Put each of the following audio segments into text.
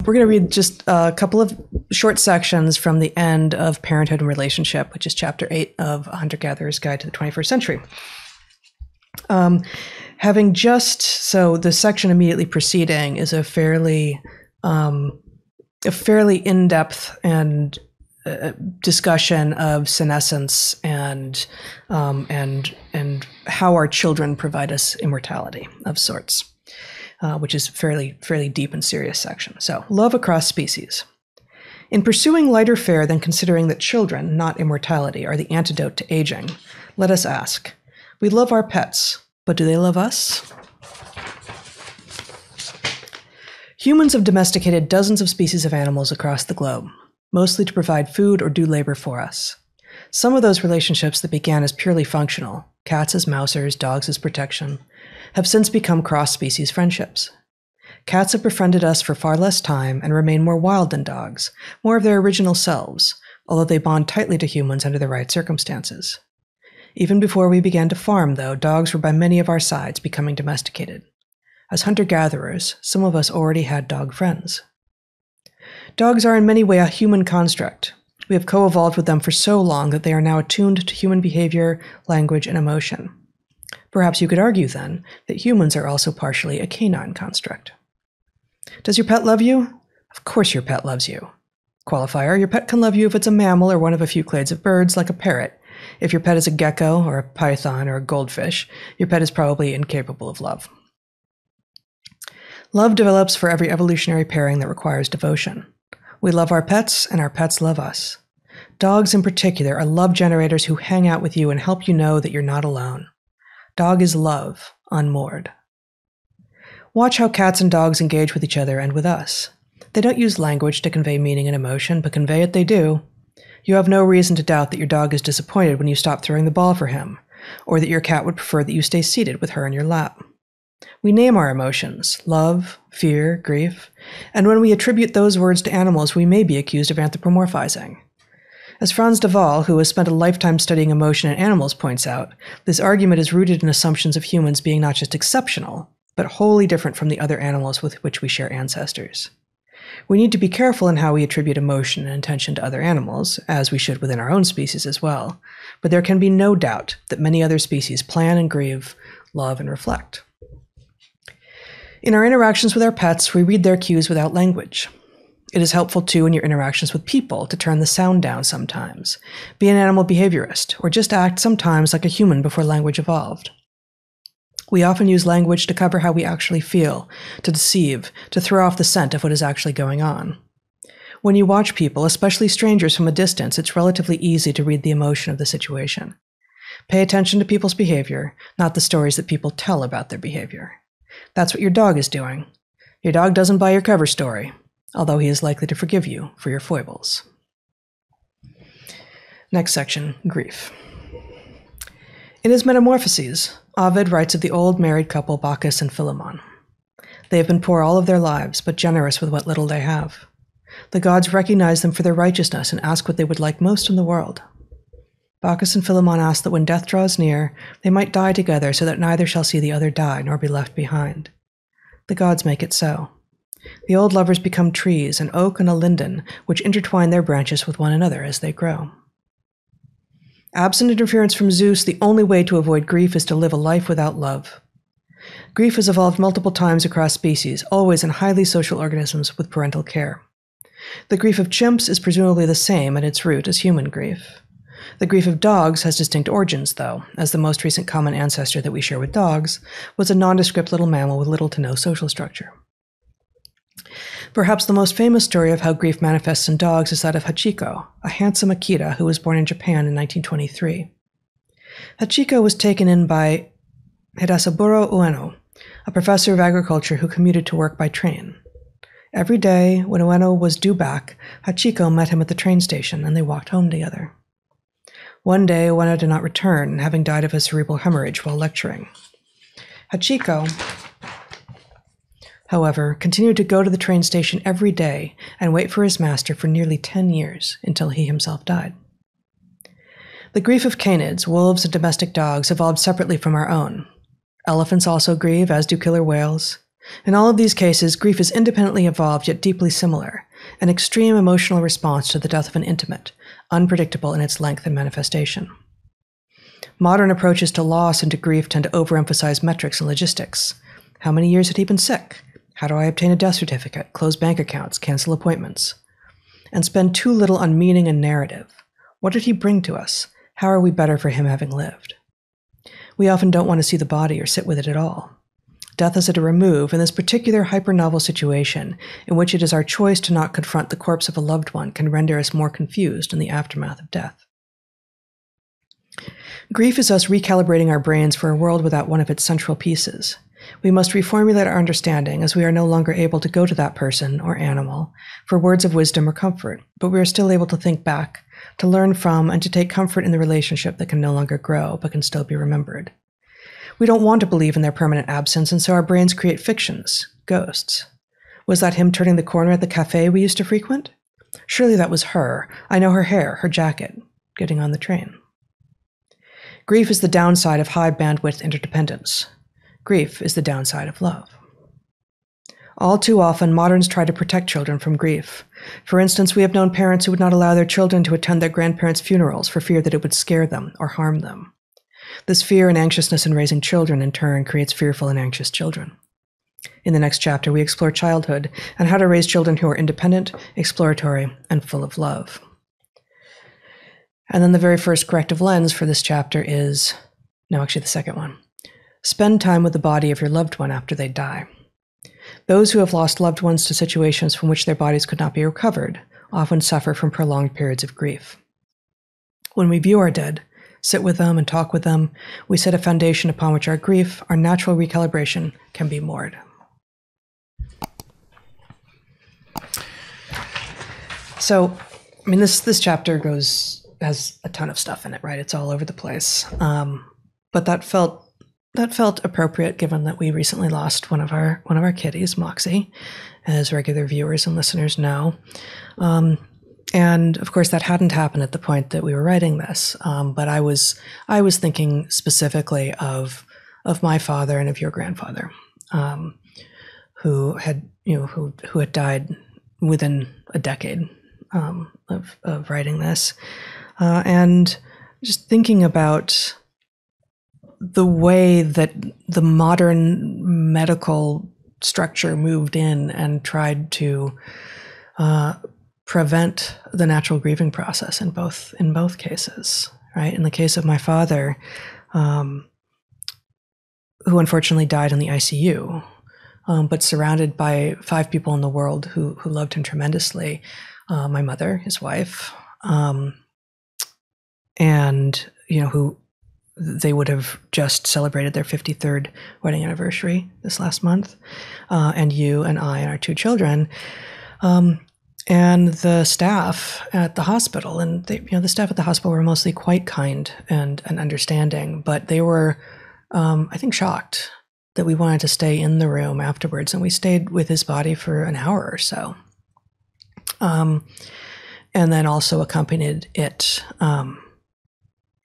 we're going to read just a couple of short sections from the end of Parenthood and Relationship, which is chapter 8 of A Hunter-Gatherer's Guide to the 21st Century. So the section immediately preceding is a fairly in-depth and discussion of senescence and how our children provide us immortality of sorts, which is fairly deep and serious section. So, love across species. In pursuing lighter fare than considering that children, not immortality, are the antidote to aging, let us ask, we love our pets, but do they love us? Humans have domesticated dozens of species of animals across the globe, mostly to provide food or do labor for us. Some of those relationships that began as purely functional, cats as mousers, dogs as protection, have since become cross-species friendships. Cats have befriended us for far less time and remain more wild than dogs, more of their original selves, although they bond tightly to humans under the right circumstances. Even before we began to farm, though, dogs were by many of our sides becoming domesticated. As hunter-gatherers, some of us already had dog friends. Dogs are in many ways a human construct. We have co-evolved with them for so long that they are now attuned to human behavior, language, and emotion. Perhaps you could argue, then, that humans are also partially a canine construct. Does your pet love you? Of course your pet loves you. Qualifier, your pet can love you if it's a mammal or one of a few clades of birds, like a parrot. If your pet is a gecko or a python or a goldfish, your pet is probably incapable of love. Love develops for every evolutionary pairing that requires devotion. We love our pets, and our pets love us. Dogs in particular are love generators who hang out with you and help you know that you're not alone. Dog is love, unmoored. Watch how cats and dogs engage with each other and with us. They don't use language to convey meaning and emotion, but convey it they do. You have no reason to doubt that your dog is disappointed when you stop throwing the ball for him, or that your cat would prefer that you stay seated with her in your lap. We name our emotions, love, fear, grief, and when we attribute those words to animals, we may be accused of anthropomorphizing. As Franz de Waal, who has spent a lifetime studying emotion in animals, points out, this argument is rooted in assumptions of humans being not just exceptional, but wholly different from the other animals with which we share ancestors. We need to be careful in how we attribute emotion and intention to other animals, as we should within our own species as well, but there can be no doubt that many other species plan and grieve, love and reflect. In our interactions with our pets, we read their cues without language. It is helpful, too, in your interactions with people to turn the sound down sometimes, be an animal behaviorist, or just act sometimes like a human before language evolved. We often use language to cover how we actually feel, to deceive, to throw off the scent of what is actually going on. When you watch people, especially strangers from a distance, it's relatively easy to read the emotion of the situation. Pay attention to people's behavior, not the stories that people tell about their behavior. That's what your dog is doing. Your dog doesn't buy your cover story, although he is likely to forgive you for your foibles. Next section, grief. In his Metamorphoses, Ovid writes of the old married couple Bacchus and Philemon. They have been poor all of their lives, but generous with what little they have. The gods recognize them for their righteousness and ask what they would like most in the world. Bacchus and Philemon ask that when death draws near, they might die together so that neither shall see the other die nor be left behind. The gods make it so. The old lovers become trees, an oak and a linden, which intertwine their branches with one another as they grow. Absent interference from Zeus, the only way to avoid grief is to live a life without love. Grief has evolved multiple times across species, always in highly social organisms with parental care. The grief of chimps is presumably the same at its root as human grief. The grief of dogs has distinct origins, though, as the most recent common ancestor that we share with dogs was a nondescript little mammal with little to no social structure. Perhaps the most famous story of how grief manifests in dogs is that of Hachiko, a handsome Akita who was born in Japan in 1923. Hachiko was taken in by Hidasaburo Ueno, a professor of agriculture who commuted to work by train. Every day, when Ueno was due back, Hachiko met him at the train station and they walked home together. One day, Ueno did not return, having died of a cerebral hemorrhage while lecturing. Hachiko, however, continued to go to the train station every day and wait for his master for nearly 10 years until he himself died. The grief of canids, wolves, and domestic dogs evolved separately from our own. Elephants also grieve, as do killer whales. In all of these cases, grief is independently evolved yet deeply similar, an extreme emotional response to the death of an intimate, unpredictable in its length and manifestation. Modern approaches to loss and to grief tend to overemphasize metrics and logistics. How many years had he been sick? How do I obtain a death certificate, close bank accounts, cancel appointments? And spend too little on meaning and narrative. What did he bring to us? How are we better for him having lived? We often don't want to see the body or sit with it at all. Death is at a remove in this particular hyper-novel situation in which it is our choice to not confront the corpse of a loved one can render us more confused in the aftermath of death. Grief is us recalibrating our brains for a world without one of its central pieces. We must reformulate our understanding as we are no longer able to go to that person or animal for words of wisdom or comfort, but we are still able to think back, to learn from, and to take comfort in the relationship that can no longer grow but can still be remembered. We don't want to believe in their permanent absence, and so our brains create fictions, ghosts. Was that him turning the corner at the cafe we used to frequent? Surely that was her. I know her hair, her jacket, getting on the train. Grief is the downside of high bandwidth interdependence. Grief is the downside of love. All too often, moderns try to protect children from grief. For instance, we have known parents who would not allow their children to attend their grandparents' funerals for fear that it would scare them or harm them. This fear and anxiousness in raising children, in turn, creates fearful and anxious children. In the next chapter, we explore childhood and how to raise children who are independent, exploratory, and full of love. And then the very first corrective lens for this chapter is, no, actually the second one. Spend time with the body of your loved one after they die. Those who have lost loved ones to situations from which their bodies could not be recovered often suffer from prolonged periods of grief. When we view our dead, sit with them and talk with them, we set a foundation upon which our grief, our natural recalibration, can be moored. So, I mean, this chapter has a ton of stuff in it, right? It's all over the place. But that felt appropriate given that we recently lost one of our kitties, Moxie, as regular viewers and listeners know. And of course, that hadn't happened at the point that we were writing this. But I was thinking specifically of my father and of your grandfather, who had died within a decade of writing this, and just thinking about the way that the modern medical structure moved in and tried to prevent the natural grieving process in both cases, right? In the case of my father, who unfortunately died in the ICU, but surrounded by 5 people in the world who loved him tremendously, my mother, his wife, and who they would have just celebrated their 53rd wedding anniversary this last month, and you and I and our 2 children, and the staff at the hospital. And the staff at the hospital were mostly quite kind and understanding, but they were, I think, shocked that we wanted to stay in the room afterwards, and we stayed with his body for an hour or so, and then also accompanied it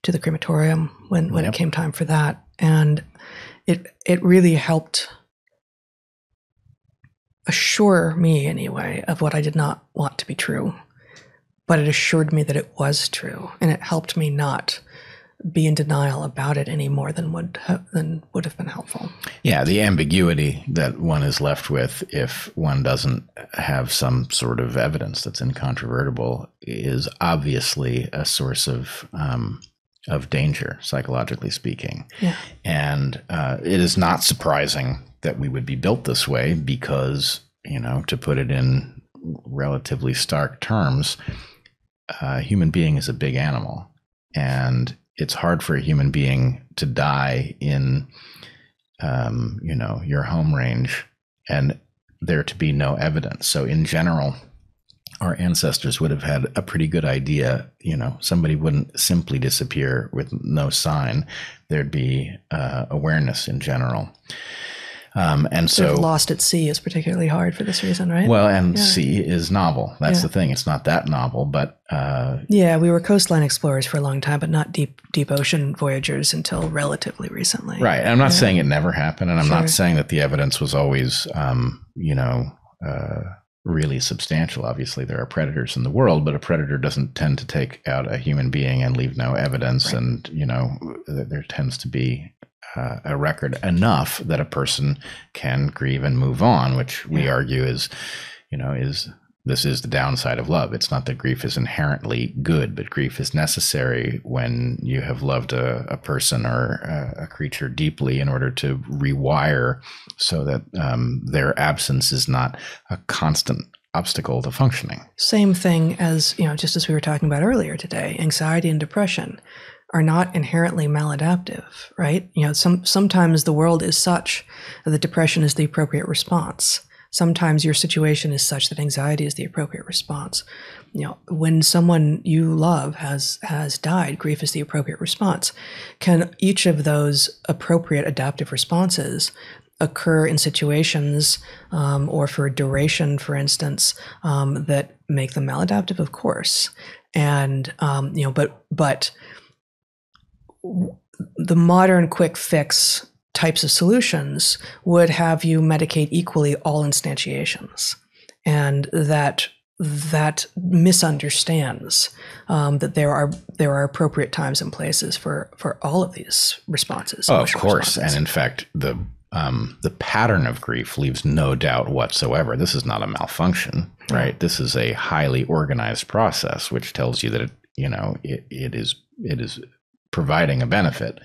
to the crematorium when it came time for that. And it really helped assure me, anyway, of what I did not want to be true, but it assured me that it was true, and it helped me not be in denial about it any more than would have been helpful. Yeah, the ambiguity that one is left with if one doesn't have some sort of evidence that's incontrovertible is obviously a source of danger, psychologically speaking. Yeah. And it is not surprising that we would be built this way because, to put it in relatively stark terms, a human being is a big animal, and it's hard for a human being to die in, your home range and there to be no evidence. So in general, our ancestors would have had a pretty good idea, somebody wouldn't simply disappear with no sign. There'd be awareness in general. And sort so of Lost at Sea is particularly hard for this reason, right? Well, and sea is novel. That's the thing. It's not that novel, but we were coastline explorers for a long time, but not deep ocean voyagers until relatively recently. Right. And I'm not saying it never happened, and I'm Sure. not saying that the evidence was always, really substantial. Obviously, there are predators in the world, but a predator doesn't tend to take out a human being and leave no evidence. Right. And, there tends to be a record enough that a person can grieve and move on, which we argue is this is the downside of love. It's not that grief is inherently good, but grief is necessary when you have loved a person or a creature deeply in order to rewire so that their absence is not a constant obstacle to functioning. Same thing as, just as we were talking about earlier today, anxiety and depression are not inherently maladaptive, right? Sometimes the world is such that depression is the appropriate response. Sometimes your situation is such that anxiety is the appropriate response. When someone you love has died, grief is the appropriate response. Can each of those appropriate adaptive responses occur in situations or for a duration, for instance, that make them maladaptive? Of course. And, but the modern quick fix types of solutions would have you medicate equally all instantiations, and that misunderstands that there are appropriate times and places for all of these responses. Oh, of course, and in fact, the pattern of grief leaves no doubt whatsoever. This is not a malfunction, right? Yeah. This is a highly organized process, which tells you that it is providing a benefit,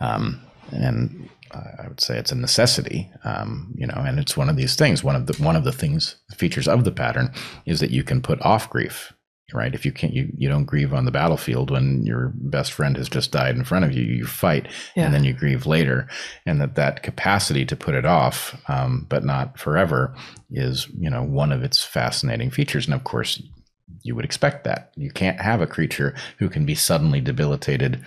and I would say it's a necessity, and it's one of these things. One of the features of the pattern is that you can put off grief, right? If you can't, you don't grieve on the battlefield when your best friend has just died in front of you. You fight, and then you grieve later, and that capacity to put it off, but not forever, is one of its fascinating features. And of course, you would expect that. You can't have a creature who can be suddenly debilitated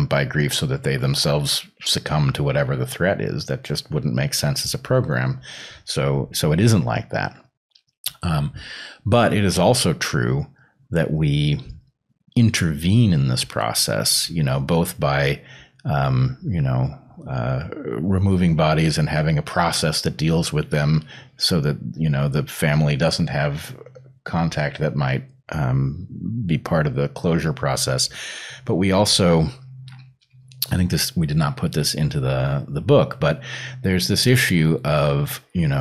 by grief so that they themselves succumb to whatever the threat is. That just wouldn't make sense as a program. So it isn't like that. But it is also true that we intervene in this process, both by, removing bodies and having a process that deals with them so that, the family doesn't have contact that might be part of the closure process. But we also, I think we did not put this into the book, but there's this issue of, in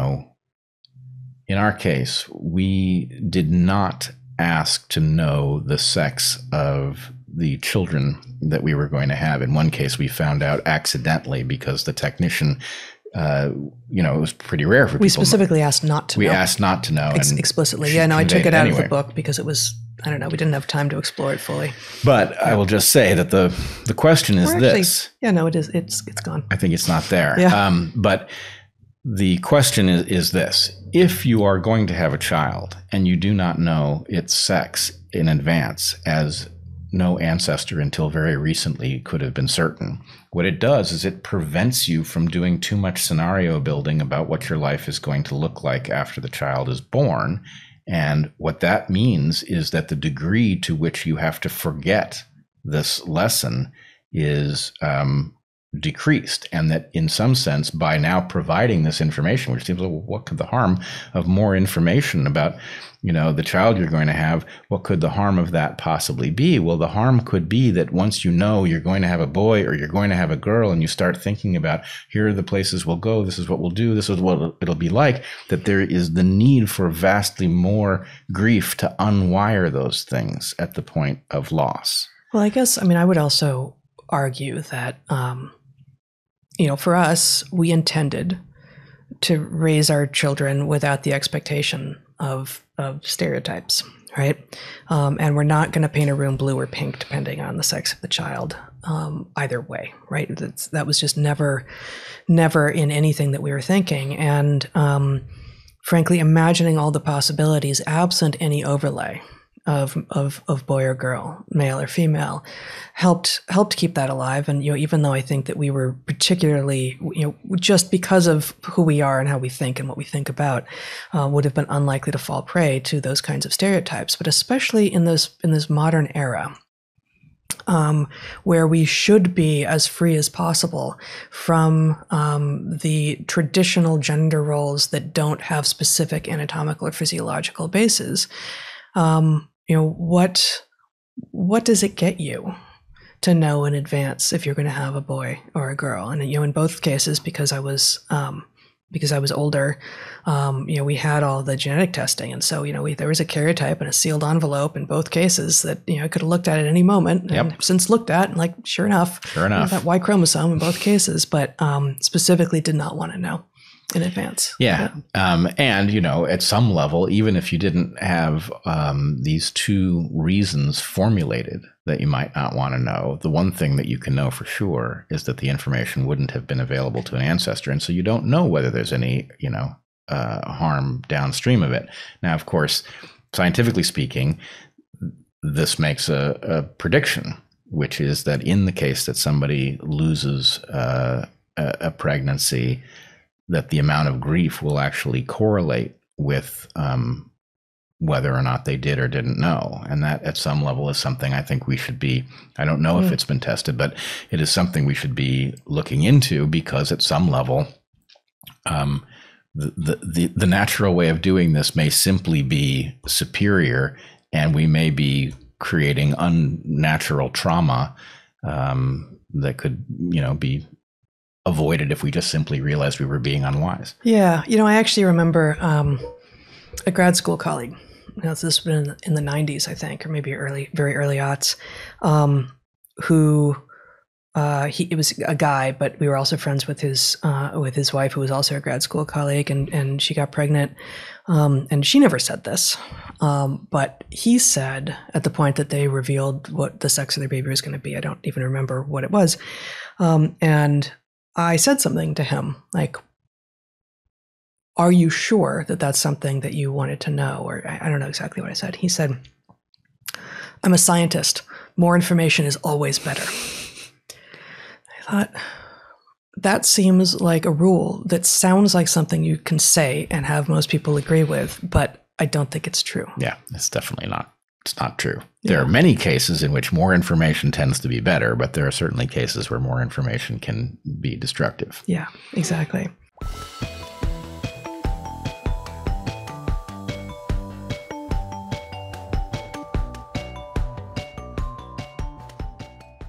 our case, we did not ask to know the sex of the children that we were going to have. In one case, we found out accidentally because the technician, it was pretty rare for people. We specifically asked not to know. We asked not to know. Explicitly. Yeah, no, I took it out of the book because it was, I don't know, we didn't have time to explore it fully. But I will just say that the question is this. Yeah, no, it is. It's gone. I think it's not there. Yeah. But the question is this. If you are going to have a child and you do not know its sex in advance, as no ancestor until very recently could have been certain, what it does is it prevents you from doing too much scenario building about what your life is going to look like after the child is born. And what that means is that the degree to which you have to forget this lesson is decreased, and that in some sense, by now providing this information, which seems like, well, what could the harm of more information about the child you're going to have, what could the harm of that possibly be? Well, the harm could be that once you're going to have a boy or you're going to have a girl, and you start thinking about, here are the places we'll go, this is what we'll do, this is what it'll be like, that there is the need for vastly more grief to unwire those things at the point of loss. Well, I would also argue that, for us, we intended to raise our children without the expectation of stereotypes, right? And we're not going to paint a room blue or pink depending on the sex of the child, either way, right? That was just never in anything that we were thinking. And frankly, imagining all the possibilities absent any overlay of boy or girl, male or female, helped keep that alive. And even though I think that we were particularly, just because of who we are and how we think and what we think about, would have been unlikely to fall prey to those kinds of stereotypes. But especially in this modern era, where we should be as free as possible from the traditional gender roles that don't have specific anatomical or physiological bases. What does it get you to know in advance if you're going to have a boy or a girl? And in both cases, because I was older, we had all the genetic testing. And so, there was a karyotype and a sealed envelope in both cases that, I could have looked at any moment and since looked at, and sure enough, that Y chromosome in both cases, but specifically did not want to know in advance. Yeah. And, at some level, even if you didn't have these two reasons formulated that you might not want to know, the one thing that you can know for sure is that the information wouldn't have been available to an ancestor. And so you don't know whether there's any, harm downstream of it. Now, of course, scientifically speaking, this makes a prediction, which is that in the case that somebody loses a pregnancy, that the amount of grief will actually correlate with whether or not they did or didn't know. And that at some level is something I think we should be, I don't know if it's been tested, but it is something we should be looking into, because at some level, the natural way of doing this may simply be superior, and we may be creating unnatural trauma that could, be avoided if we just simply realized we were being unwise. Yeah. I actually remember a grad school colleague, this has been in the 90s, I think, or maybe very early aughts, who it was a guy, but we were also friends with his wife, who was also a grad school colleague, and she got pregnant. And she never said this, but he said at the point that they revealed what the sex of their baby was going to be, I don't even remember what it was. And I said something to him like, are you sure that that's something that you wanted to know? Or I don't know exactly what I said. He said, I'm a scientist. More information is always better. I thought, that seems like a rule that sounds like something you can say and have most people agree with, but I don't think it's true. Yeah, it's definitely not. It's not true. There are many cases in which more information tends to be better, but there are certainly cases where more information can be destructive. Yeah, exactly.